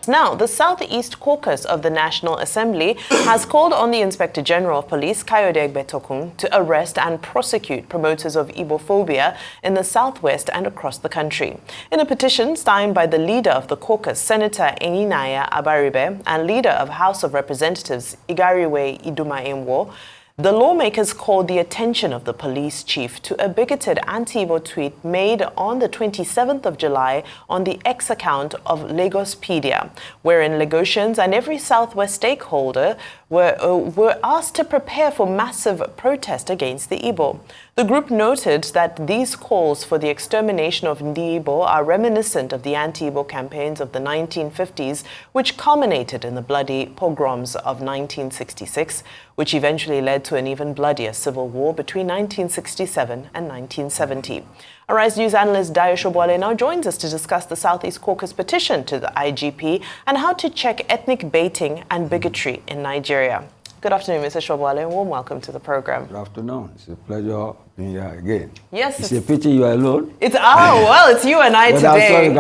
discussed. Now, the Southeast Caucus of the National Assembly has called on the Inspector General of Police, Kayode Egbetokun, to arrest and prosecute promoters of Igbophobia in the Southwest and across the country. In a petition signed by the leader of the caucus, Senator Eninaya Abaribe, and leader of House of Representatives, Igariwe Idumaemwo, the lawmakers called the attention of the police chief to a bigoted anti-Igbo tweet made on the 27th of July on the X account of Lagospedia, wherein Lagosians and every Southwest stakeholder were asked to prepare for massive protest against the Igbo. The group noted that these calls for the extermination of the Igbo are reminiscent of the anti-Igbo campaigns of the 1950s, which culminated in the bloody pogroms of 1966, which eventually led to an even bloodier civil war between 1967 and 1970. Arise News analyst Dayo Sobowale now joins us to discuss the Southeast Caucus petition to the IGP and how to check ethnic baiting and bigotry in Nigeria. Good afternoon, Mr. Sobowale, and warm welcome to the program. Good afternoon. It's a pleasure being here again. Yes. It's a pity you are alone. It's you and I today.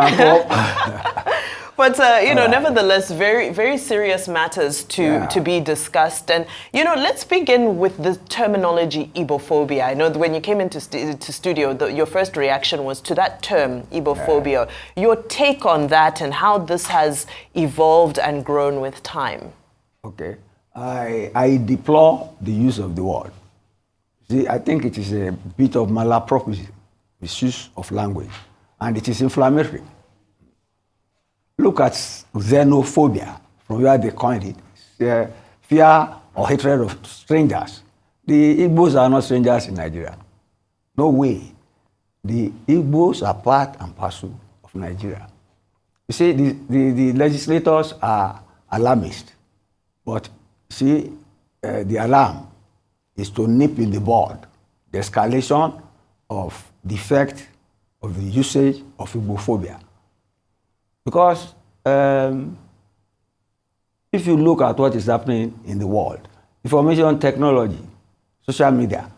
But, nevertheless, very, very serious matters to be discussed. And, let's begin with the terminology Igbophobia. I know that when you came into studio, your first reaction was to that term, Igbophobia. Your take on that and how this has evolved and grown with time. Okay. I deplore the use of the word. See, I think it is a bit of malapropism, misuse of language, and it is inflammatory. Look at xenophobia, from where they coined it. It's, fear or hatred of strangers. The Igbos are not strangers in Nigeria. No way. The Igbos are part and parcel of Nigeria. You see, the legislators are alarmist, but see, the alarm is to nip in the bud the escalation of the effect of the usage of Igbophobia. Because if you look at what is happening in the world, information technology, social media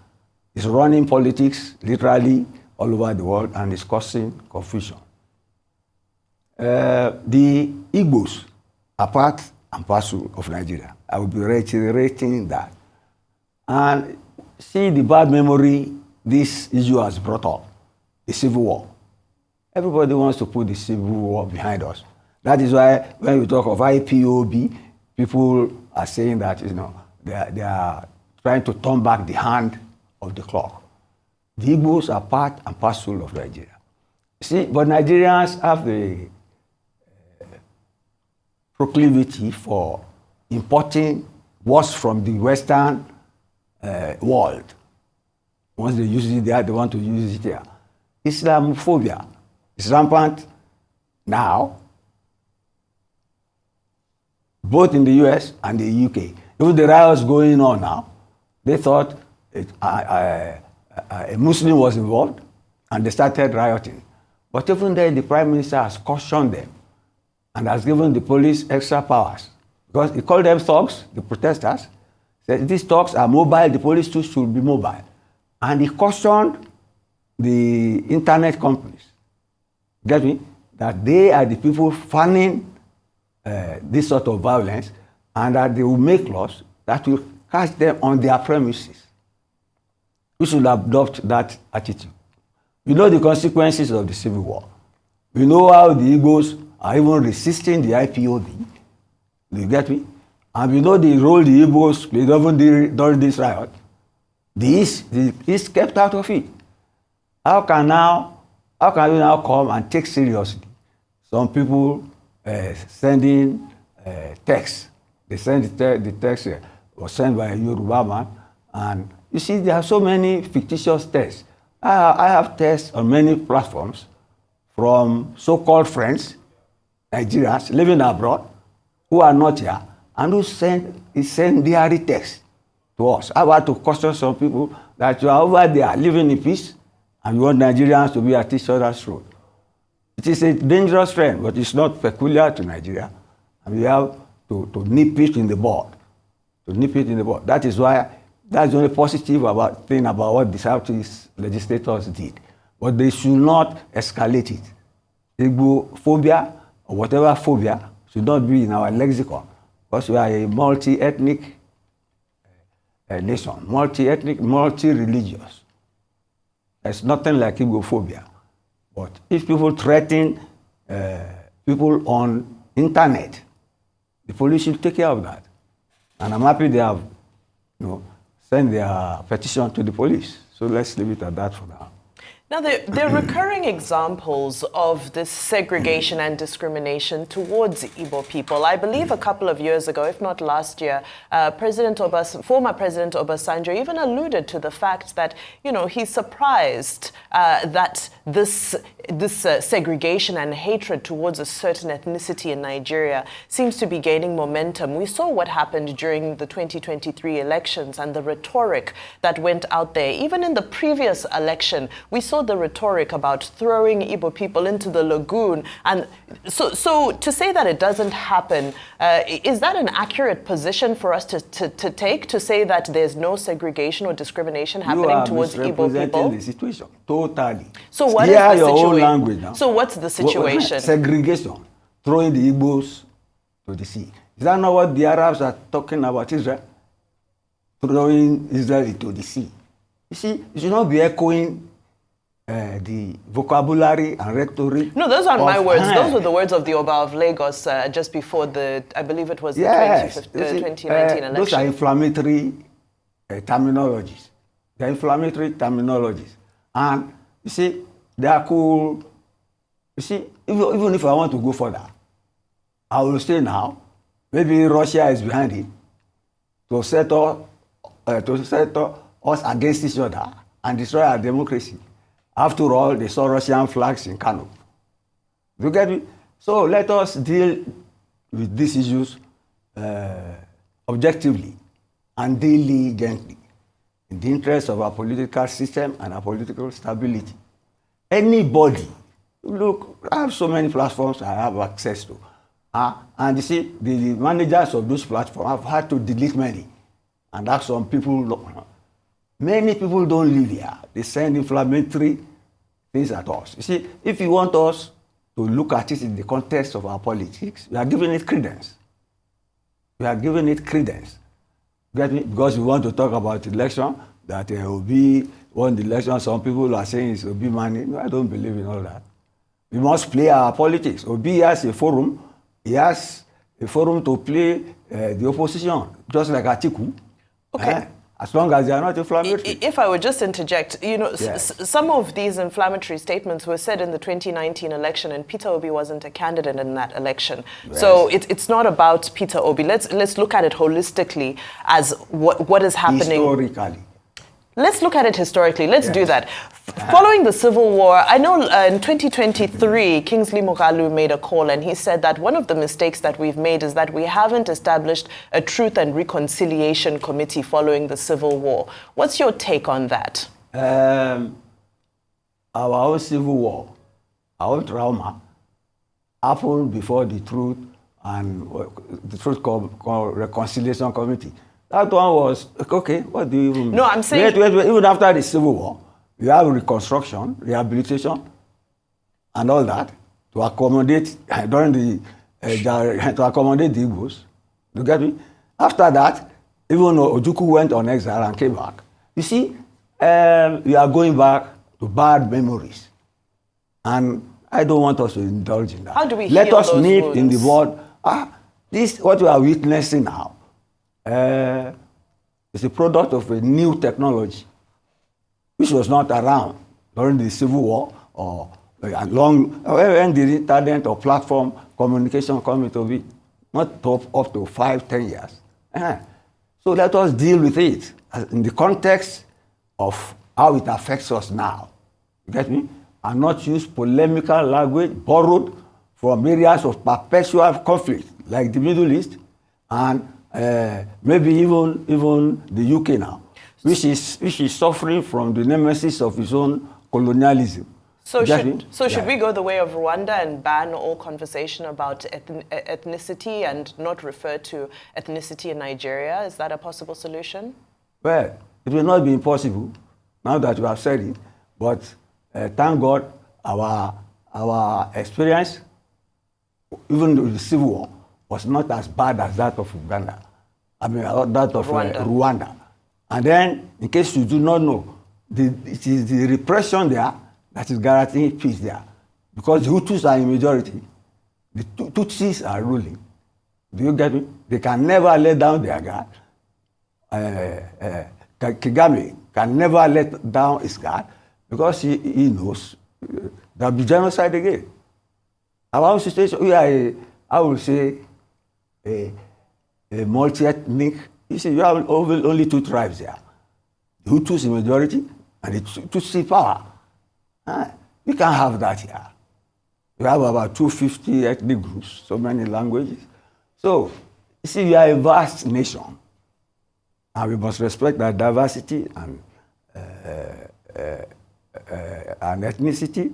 is running politics literally all over the world and is causing confusion. The Igbos are part and parcel of Nigeria. I will be reiterating that. And see the bad memory this issue has brought up, the Civil War. Everybody wants to put the Civil War behind us. That is why when we talk of IPOB, people are saying that they are trying to turn back the hand of the clock. The Igbos are part and parcel of Nigeria. See, but Nigerians have the proclivity for importing what's from the Western world. Once they use it there, they want to use it here. Islamophobia is rampant now, both in the US and the UK. Even the riots going on now, they thought a Muslim was involved and they started rioting. But even then, the Prime Minister has cautioned them and has given the police extra powers. Because he called them thugs, the protesters. Said these thugs are mobile, the police too should be mobile. And he cautioned the internet companies, get me, that they are the people funding this sort of violence and that they will make laws that will catch them on their premises. We should adopt that attitude. We know the consequences of the Civil War. We know how the Igbos are even resisting the IPOB. Do you get me? And we know the role the Igbos played even during this riot. The East kept out of it. How can we now come and take seriously some people sending texts? They send the text was sent by a Yoruba man, and you see there are so many fictitious texts. I have texts on many platforms from so-called friends, Nigerians living abroad, who are not here, and who send diary text to us. I want to caution some people that you are over there living in peace, and you want Nigerians to be at each other's throat. It is a dangerous trend, but it's not peculiar to Nigeria, and we have to nip it in the bud. That is why that's the only positive thing about what the Southeast legislators did. But they should not escalate it. Igbophobia or whatever phobia should not be in our lexicon, because we are a multi-ethnic nation, multi-ethnic, multi-religious. There's nothing like Ibophobia. But if people threaten people on internet, the police should take care of that. And I'm happy they have, sent their petition to the police. So let's leave it at that for now. Now, there are recurring examples of this segregation and discrimination towards Igbo people. I believe a couple of years ago, if not last year, former President Obasanjo even alluded to the fact that, he's surprised that this segregation and hatred towards a certain ethnicity in Nigeria seems to be gaining momentum. We saw what happened during the 2023 elections and the rhetoric that went out there. Even in the previous election, we saw the rhetoric about throwing Igbo people into the lagoon. And so to say that it doesn't happen, is that an accurate position for us to take, to say that there's no segregation or discrimination happening towards Igbo people? The situation totally. So what is the situation? Language now. So what's the situation? Segregation, throwing the Igbos to the sea. Is that not what the Arabs are talking about Israel? Throwing Israel into the sea. You see, you should not be echoing the vocabulary and rhetoric. No, those aren't my words. Those were the words of the Oba of Lagos just before I believe it was the 2019 election. Those are inflammatory terminologies. They're inflammatory terminologies. And you see, they are cool. You see, even if I want to go further, I will say now, maybe Russia is behind it to set us against each other and destroy our democracy. After all, they saw Russian flags in Kano. You get me? So let us deal with these issues objectively and diligently in the interest of our political system and our political stability. Anybody, look, I have so many platforms I have access to. And you see, the managers of those platforms have had to delete many. And that's some people, many people don't live here. They send inflammatory things at us. You see, if you want us to look at it in the context of our politics, we are giving it credence. We are giving it credence. Get me? Because we want to talk about election, that Obi won the election. Some people are saying it's Obi money. No, I don't believe in all that. We must play our politics. Obi has a forum. He has a forum to play the opposition, just like Atiku. Okay. As long as they are not inflammatory. If I would just interject, some of these inflammatory statements were said in the 2019 election, and Peter Obi wasn't a candidate in that election. Yes. So it's not about Peter Obi. Let's look at it holistically as what is happening. Historically. Let's look at it historically. Let's do that. Following the Civil War, I know in 2023, Kingsley Moghalu made a call, and he said that one of the mistakes that we've made is that we haven't established a Truth and Reconciliation Committee following the Civil War. What's your take on that? Our own Civil War, our own trauma, happened before the Truth and Reconciliation Committee. That one was, okay, what do you even... No, I'm saying... Wait, even after the Civil War, you have reconstruction, rehabilitation, and all that to accommodate to accommodate the Igbos. You get me? After that, even though Ojukwu went on exile and came back, you see, we are going back to bad memories. And I don't want us to indulge in that. How do we Let heal us those nip wounds? in the word, this, what we are witnessing now, is a product of a new technology, which was not around during the Civil War or when the internet or platform communication come into it, not up to 5-10 years. So let us deal with it in the context of how it affects us now. You get me? And not use polemical language borrowed from areas of perpetual conflict, like the Middle East and maybe even the UK now, which is suffering from the nemesis of its own colonialism. So should we go the way of Rwanda and ban all conversation about ethnicity and not refer to ethnicity in Nigeria? Is that a possible solution? Well, it will not be impossible now that you have said it, but thank God our experience, even with the Civil War, was not as bad as that of Uganda. I mean, that of Rwanda. And then, in case you do not know, it is the repression there that is guaranteeing peace there. Because the Hutus are in majority, the Tutsis are ruling. Do you get me? They can never let down their guard. Kagame can never let down his guard because he knows there will be genocide again. Our situation, we are, I will say, a multi-ethnic. You see, you have only two tribes there. The Hutus in majority and the Tutsi power. We can't have that here. We have about 250 ethnic groups, so many languages. So, you see, we are a vast nation. And we must respect that diversity and ethnicity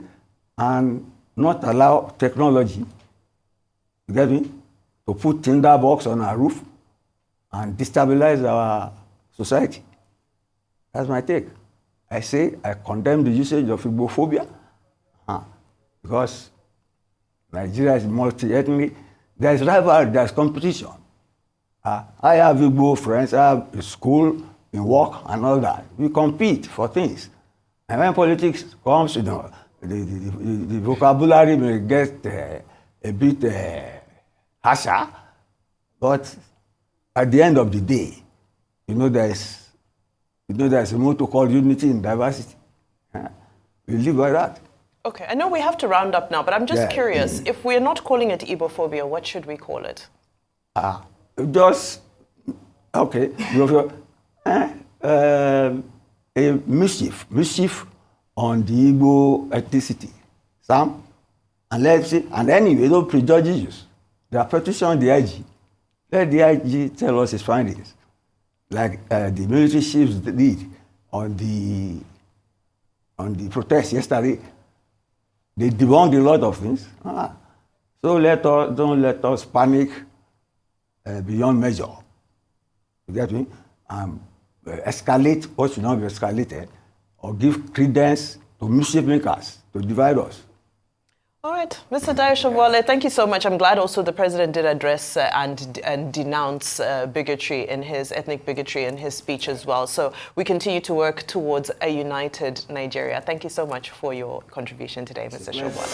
and not allow technology, you get me, to put tinder box on our roof and destabilize our society. That's my take. I say I condemn the usage of Igbophobia because Nigeria is multi-ethnic. There is rivalry, there is competition. I have Igbo friends, I have a school, in work, and all that. We compete for things. And when politics comes, you know, the vocabulary may get a bit harsher, but at the end of the day, you know there's a motto called unity in diversity. We live by that. Okay, I know we have to round up now, but I'm just curious. If we're not calling it Igbophobia, what should we call it? Just, okay, a mischief on the Igbo ethnicity. Some, and let's see, and anyway, don't prejudge issues. There are petitions on the IG. Let the IG tell us his findings. Like the military chiefs did on the protest yesterday. They debunked a lot of things. So don't let us panic beyond measure. You get me? Escalate what should not be escalated, or give credence to mischief makers to divide us. All right, Mr. Dayo Sobowale, thank you so much. I'm glad also the president did address and denounce bigotry in his ethnic bigotry in his speech as well. So we continue to work towards a united Nigeria. Thank you so much for your contribution today, Mr. Sobowale.